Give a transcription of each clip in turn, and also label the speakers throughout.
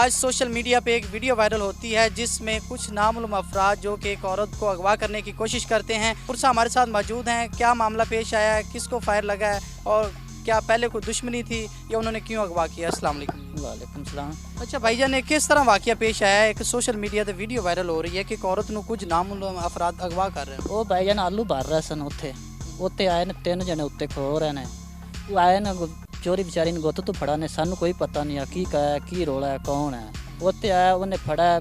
Speaker 1: आज social media पे एक वीडियो वायरल होती है जिसमें कुछ नामालूम अफराद जो कि एक औरत को अगवा करने की कोशिश करते हैं। पुरसा हमारे साथ मौजूद हैं। क्या मामला पेश आया है, किसको फायर लगा है और क्या पहले कोई दुश्मनी थी या उन्होंने क्यों अगवा किया? अस्सलाम वालेकुम।
Speaker 2: वालेकुम सलाम।
Speaker 1: अच्छा भाईजान, ने किस तरह वाकया पेश आया है? एक सोशल मीडिया ਤੇ ਵੀਡੀਓ ਵਾਇਰਲ ਹੋ ਰਹੀ ਹੈ ਕਿ ਇੱਕ ਔਰਤ ਨੂੰ ਕੁਝ ਨਾਮਾਲੂਮ ਅਫਰਾਦ ਅਗਵਾ ਕਰ ਰਹੇ ਹਨ।
Speaker 2: ਉਹ ਭਾਈਜਾਨ ਆਲੂ ਭਰ ਰਹੇ ਸਨ ਉੱਥੇ ਆਏ ਨੇ 3 ਜਣੇ ਉੱਤੇ ਖਲੋ ਰਹੇ ਨੇ। ਉਹ ਆਏ ਨੇ ਚੋਰੀ ਵਿਚਾਰੀ ਨੂੰ ਗੁੱਤ ਤੋਂ ਫੜਾ ਨੇ, ਸਾਨੂੰ ਕੋਈ ਪਤਾ ਨਹੀਂ ਆ ਕੀ ਕਾ ਕੀ ਰੋਲਾ ਹੈ ਕੌਣ ਹੈ। ਉੱਥੇ ਆਇਆ ਉਹਨੇ ਫੜਾ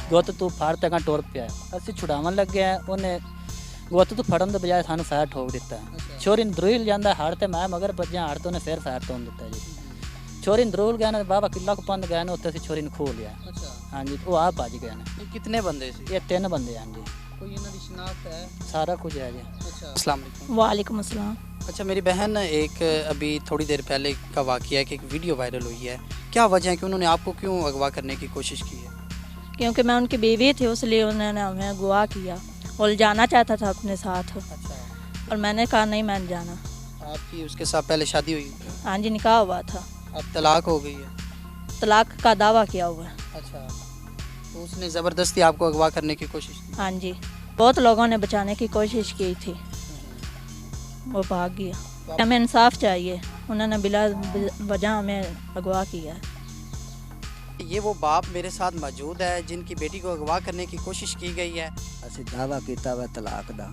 Speaker 2: ਗੁੱਤ ਤੋਂ ਫੜ ਤੇ ਕਾਂ ਟੁਰ ਪਿਆ। ਅਸੀਂ ਛੁਡਾਉਣ ਲੱਗੇ ਆ, ਉਹਨੇ ਗੁੱਤ ਤੋਂ ਫੜਨ ਦੇ ਬਜਾਏ ਸਾਨੂੰ ਫਾਇਰ ਠੋਕ ਦਿੱਤਾ। ਚੋਰੀ ਨੂੰ ਦਰੂਲ ਜਾਂਦਾ ਹੜ ਤੇ ਮੈਂ ਮਗਰ ਭੱਜਿਆ, ਹੜ ਤੋਂ ਉਹਨੇ ਫਿਰ ਫਾਇਰ ਤੋੜ ਦਿੱਤਾ ਜੀ। ਚੋਰੀ ਨੂੰ ਦਰੂਲ ਗਿਆ ਨੇ ਬਾਬਾ ਕਿੱਲਾ ਕੁ ਪੰਦ ਗਏ ਨੇ, ਉੱਥੇ ਅਸੀਂ ਚੋਰੀ ਨੂੰ ਖੋਹ ਲਿਆ। ਹਾਂਜੀ, ਉਹ ਆਪ ਭੱਜ ਗਏ ਨੇ।
Speaker 1: ਇਹ ਕਿੰਨੇ ਬੰਦੇ ਸੀ?
Speaker 2: ਇਹ 3 ਬੰਦੇ ਹਨ ਜੀ।
Speaker 1: कोई इन्हों की शनाख्त है?
Speaker 2: सारा कुछ है जी।
Speaker 1: अच्छा, अस्सलाम वालेकुम।
Speaker 3: वालेकुम अस्सलाम।
Speaker 1: अच्छा, मेरी बहन एक अभी थोड़ी देर पहले का वाक़या है कि एक वीडियो वायरल हुई है। क्या वजह है कि उन्होंने आपको क्यों अगवा करने की कोशिश की है?
Speaker 3: क्योंकि मैं उनकी बीवी थी, इसलिए उन्होंने हमें अगवा किया और जाना चाहता था अपने साथ।
Speaker 1: अच्छा, और
Speaker 3: और मैंने कहा नहीं, मैं नहीं जाना।
Speaker 1: आपकी उसके साथ पहले शादी हुई?
Speaker 3: हाँ जी, निकाह हुआ था।
Speaker 1: अब तलाक हो गई है?
Speaker 3: तलाक का दावा किया हुआ है।
Speaker 1: अच्छा, तो उसने ज़बरदस्ती आपको अगवा करने की कोशिश की?
Speaker 3: हाँ जी, बहुत लोगों ने बचाने की कोशिश की थी, वो भाग गया। हमें इंसाफ चाहिए, उन्होंने बिला वजह हमें अगवा किया है।
Speaker 1: ये वो बाप मेरे साथ मौजूद है जिनकी बेटी को अगवा करने की कोशिश की गई है।
Speaker 4: ਅਸੀਂ ਦਾਵਾ ਕੀਤਾ ਵਾ ਤਲਾਕ ਦਾ,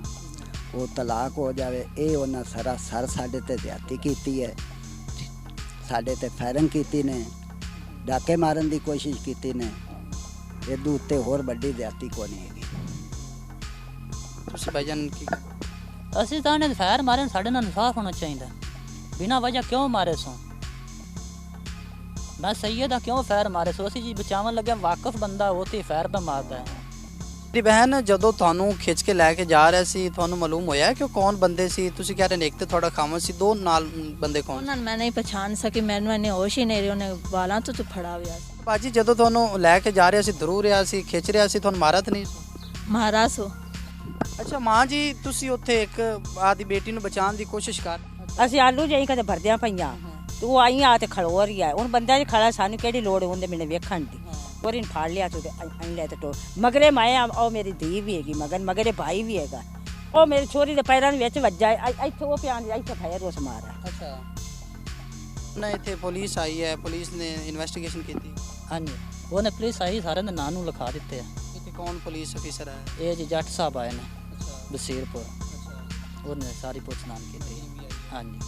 Speaker 4: ਉਹ ਤਲਾਕ ਹੋ ਜਾਵੇ। ਇਹ ਉਹਨਾਂ ਸਰ ਸਾਡੇ ਤੇ ਜ਼ਿਆਦਤੀ ਕੀਤੀ ਹੈ, ਸਾਡੇ ਤੇ ਫਾਇਰਿੰਗ ਕੀਤੀ ਨੇ, ਡਾਕੇ ਮਾਰਨ ਦੀ ਕੋਸ਼ਿਸ਼ ਕੀਤੀ ਨੇ। ਇਹਦੇ ਉੱਤੇ ਹੋਰ ਵੱਡੀ ਜ਼ਿਆਦਤੀ ਕੋਈ ਨਹੀਂ ਹੈਗੀ।
Speaker 1: ਤੁਸੀਂ ਭਾਈਜਾਨ की
Speaker 2: ਅਸੀਂ ਤਾਂ ਇਹਨੇ ਫਾਇਰ ਮਾਰੇ, ਸਾਡੇ ਨਾਲ ਇਨਸਾਫ ਹੋਣਾ ਚਾਹੀਦਾ। ਬਿਨਾਂ ਵਜ੍ਹਾ ਕਿਉਂ ਮਾਰੇ ਸੋ? ਮੈਂ ਸਈਦ ਆ, ਕਿਉਂ ਫਾਇਰ ਮਾਰੇ ਸੋ? ਅਸੀਂ ਜੀ ਬਚਾਉਣ ਲੱਗਿਆ, ਵਾਕਫ ਬੰਦਾ ਉਹ ਤੇ ਫਾਇਰ ਪੇ ਮਾਰਦਾ ਹੈ।
Speaker 1: ਮੇਰੀ ਬਹਿਨ ਜਦੋਂ ਤੁਹਾਨੂੰ ਖਿੱਚ ਕੇ ਲੈ ਕੇ ਜਾ ਰਿਹਾ ਸੀ, ਤੁਹਾਨੂੰ ਮਾਲੂਮ ਹੋਇਆ ਕਿ ਉਹ ਕੌਣ ਬੰਦੇ ਸੀ? ਤੁਸੀਂ ਕਹਿ ਰਹੇ ਨੇ ਇੱਕ ਤੇ ਤੁਹਾਡਾ ਖਾਮਦ ਸੀ, ਦੋ ਨਾਲ ਬੰਦੇ ਕੌਣ?
Speaker 3: ਉਹਨਾਂ ਨੂੰ ਮੈਂ ਨਹੀਂ ਪਛਾਣ ਸਕੀ, ਮੈਨੂੰ ਇਹਨੇ ਹੋਸ਼ ਹੀ ਨਹੀਂ ਰਹੀ, ਉਹਨੇ ਵਾਲਾਂ ਤੋਂ ਫੜਾ ਹੋਇਆ ਸੀ।
Speaker 1: ਬਾਜੀ ਜਦੋਂ ਤੁਹਾਨੂੰ ਲੈ ਕੇ ਜਾ ਰਿਹਾ ਸੀ, ਦਰੂ ਰਿਹਾ ਸੀ, ਖਿੱਚ ਰਿਹਾ ਸੀ, ਤੁਹਾਨੂੰ ਮਾਰਾ ਤਾਂ ਨਹੀਂ ਸੀ?
Speaker 3: ਮਾਰਾ ਸੋ।
Speaker 1: ਅੱਛਾ ਮਾਂ ਜੀ, ਤੁਸੀਂ ਉੱਥੇ ਇੱਕ ਆਦੀ ਬੇਟੀ ਨੂੰ ਬਚਾਉਣ ਦੀ ਕੋਸ਼ਿਸ਼ ਕਰ?
Speaker 5: ਅਸੀਂ ਆਲੂ ਜਾਈ ਕਦੇ ਭਰਦਿਆਂ ਪਈਆਂ, ਤੂੰ ਆਈ ਆ ਤੇ ਖੜੋ ਰਹੀ ਆ। ਹੁਣ ਬੰਦਿਆਂ 'ਚ ਖੜਾ, ਸਾਨੂੰ ਕਿਹੜੀ ਲੋੜ ਹੁੰਦੇ ਮੈਨੂੰ ਵੇਖਣ ਦੀ। ਉਹਨੇ ਫੜ ਲਿਆ ਤੂੰ ਆਈ ਲੈ ਤੇ ਟੋ ਮਗਰੇ ਮੈਂ ਉਹ ਮੇਰੀ ਧੀ ਵੀ ਹੈਗੀ, ਮਗਰੇ ਭਾਈ ਵੀ ਹੈਗਾ। ਉਹ ਮੇਰੀ ਛੋਰੀ ਦੇ ਪੈਰਾਂ ਦੇ ਵਿੱਚ ਵੱਜਾ, ਇੱਥੇ ਉਹ ਪਿਆ, ਇੱਥੇ ਫਾਇਰ ਉਸ ਮਾਰਿਆ।
Speaker 1: ਅੱਛਾ, ਨਾ ਇੱਥੇ ਪੁਲਿਸ ਆਈ ਹੈ, ਪੁਲਿਸ ਨੇ ਇਨਵੈਸਟੀਗੇਸ਼ਨ ਕੀਤੀ?
Speaker 2: ਹਾਂਜੀ, ਉਹਨੇ ਪੁਲਿਸ ਆਈ, ਸਾਰਿਆਂ ਦੇ ਨਾਂ ਨੂੰ ਲਿਖਾ ਦਿੱਤੇ ਆ।
Speaker 1: ਇੱਥੇ ਕੌਣ ਪੁਲਿਸ ਅਫੀਸਰ ਹੈ?
Speaker 2: ਇਹ ਜੀ ਜੱਟ ਸਾਹਿਬ ਆਏ ਨੇ
Speaker 1: ਅੱਛਾ,
Speaker 2: ਬਸੀਰਪੁਰ,
Speaker 1: ਅੱਛਾ,
Speaker 2: ਉਹਨੇ ਸਾਰੀ ਪੁੱਛ ਨਾਮ ਕੀਤੀ। ਹਾਂਜੀ।